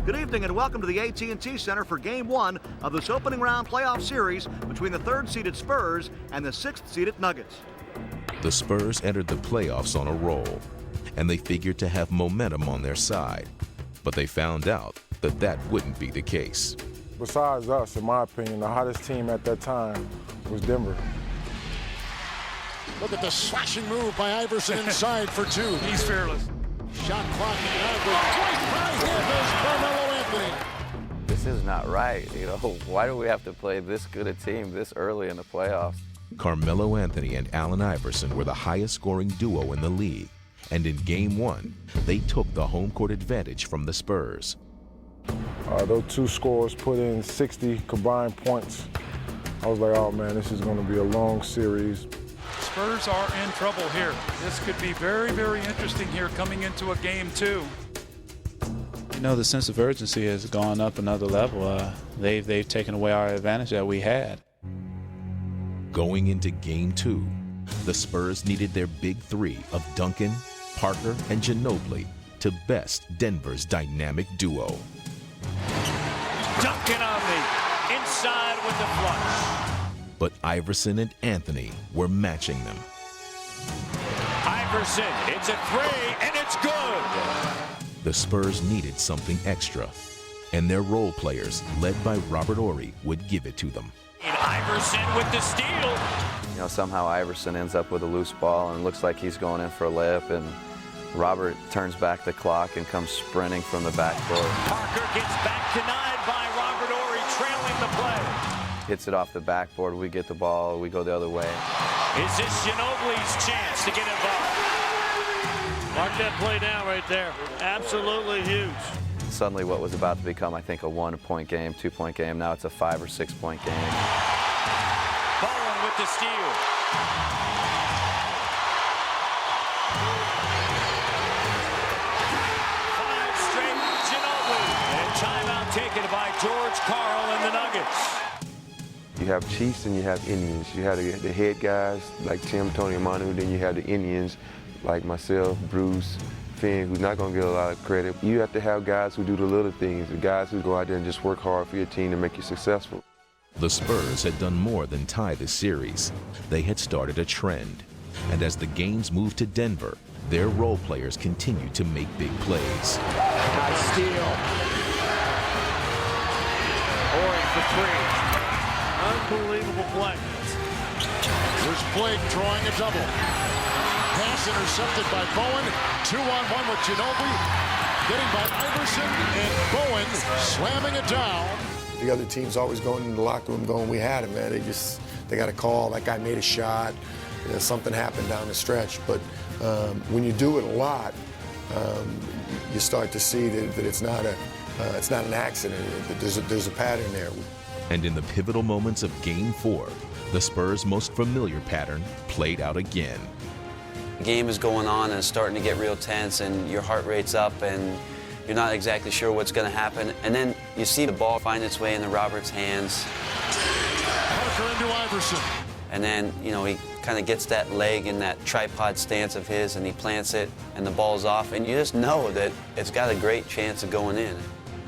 Good evening and welcome to the AT&T Center for Game 1 of this opening round playoff series between the third-seeded Spurs and the sixth-seeded Nuggets. The Spurs entered the playoffs on a roll, and they figured to have momentum on their side. But they found out that that wouldn't be the case. Besides us, in my opinion, the hottest team at that time was Denver. Look at the slashing move by Iverson inside for two. He's fearless. Shot clock in right by him is Carmelo Anthony. This is not right, you know. Why do we have to play this good a team this early in the playoffs? Carmelo Anthony and Allen Iverson were the highest-scoring duo in the league, and in Game 1, they took the home court advantage from the Spurs. Those two scores put in 60 combined points. I was like, oh man, this is going to be a long series. Spurs are in trouble here. This could be very, very interesting here coming into a Game 2. You know, the sense of urgency has gone up another level. They've taken away our advantage that we had. Going into Game 2, the Spurs needed their big three of Duncan, Parker, and Ginóbili to best Denver's dynamic duo. Duncan on the inside with the flush. But Iverson and Anthony were matching them. Iverson, it's a three, and it's good. The Spurs needed something extra, and their role players, led by Robert Horry, would give it to them. And Iverson with the steal. You know, somehow Iverson ends up with a loose ball and looks like he's going in for a layup, and Robert turns back the clock and comes sprinting from the backcourt. Parker gets back denied by Robert Horry, trailing the play. Hits it off the backboard, we get the ball, we go the other way. Is this Ginobili's chance to get involved? Mark that play down right there. Absolutely huge. Suddenly what was about to become, I think, a 1-point game, 2-point game, now it's a 5- or 6-point game. Bowen with the steal. Five straight Ginóbili. And timeout taken by George Karl and the Nuggets. You have Chiefs and you have Indians. You have the head guys like Tim, Tony, and Manu. Then you have the Indians like myself, Bruce, Finn, who's not going to get a lot of credit. You have to have guys who do the little things, the guys who go out there and just work hard for your team to make you successful. The Spurs had done more than tie the series. They had started a trend. And as the games moved to Denver, their role players continued to make big plays. Nice steal. Horry for three. Unbelievable play. Here's Blake drawing a double. Pass intercepted by Bowen. 2-on-1 with Ginóbili. Getting by Iverson, and Bowen slamming it down. The other team's always going in the locker room going, we had him, man. They got a call, that guy made a shot. You know, something happened down the stretch. But when you do it a lot, you start to see that it's not an accident. There's a pattern there. And in the pivotal moments of Game 4, the Spurs' most familiar pattern played out again. The game is going on and it's starting to get real tense, and your heart rate's up and you're not exactly sure what's going to happen. And then you see the ball find its way into Robert's hands. Parker into Iverson. And then, you know, he kind of gets that leg in that tripod stance of his and he plants it and the ball's off. And you just know that it's got a great chance of going in.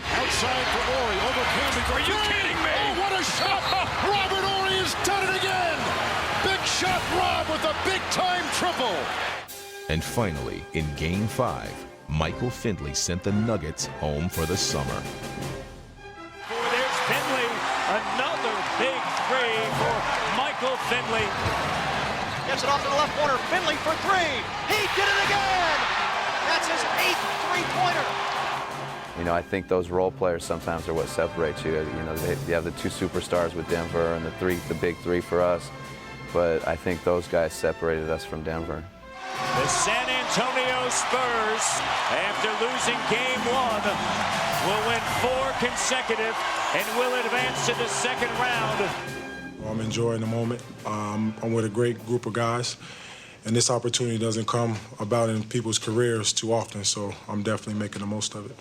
Outside for Horry, over Finley. Are you kidding me? Oh, what a shot! Robert Horry has done it again! Big shot Rob with a big-time triple! And finally, in Game 5, Michael Finley sent the Nuggets home for the summer. There's Finley, another big three for Michael Finley. Gets it off to the left corner. Finley for three. He did it again. That's his 8th three-pointer. You know, I think those role players sometimes are what separates you. You know, you have the two superstars with Denver and the big three for us. But I think those guys separated us from Denver. The San Antonio Spurs, after losing Game 1, will win 4 consecutive and will advance to the second round. I'm enjoying the moment. I'm with a great group of guys, and this opportunity doesn't come about in people's careers too often, so I'm definitely making the most of it.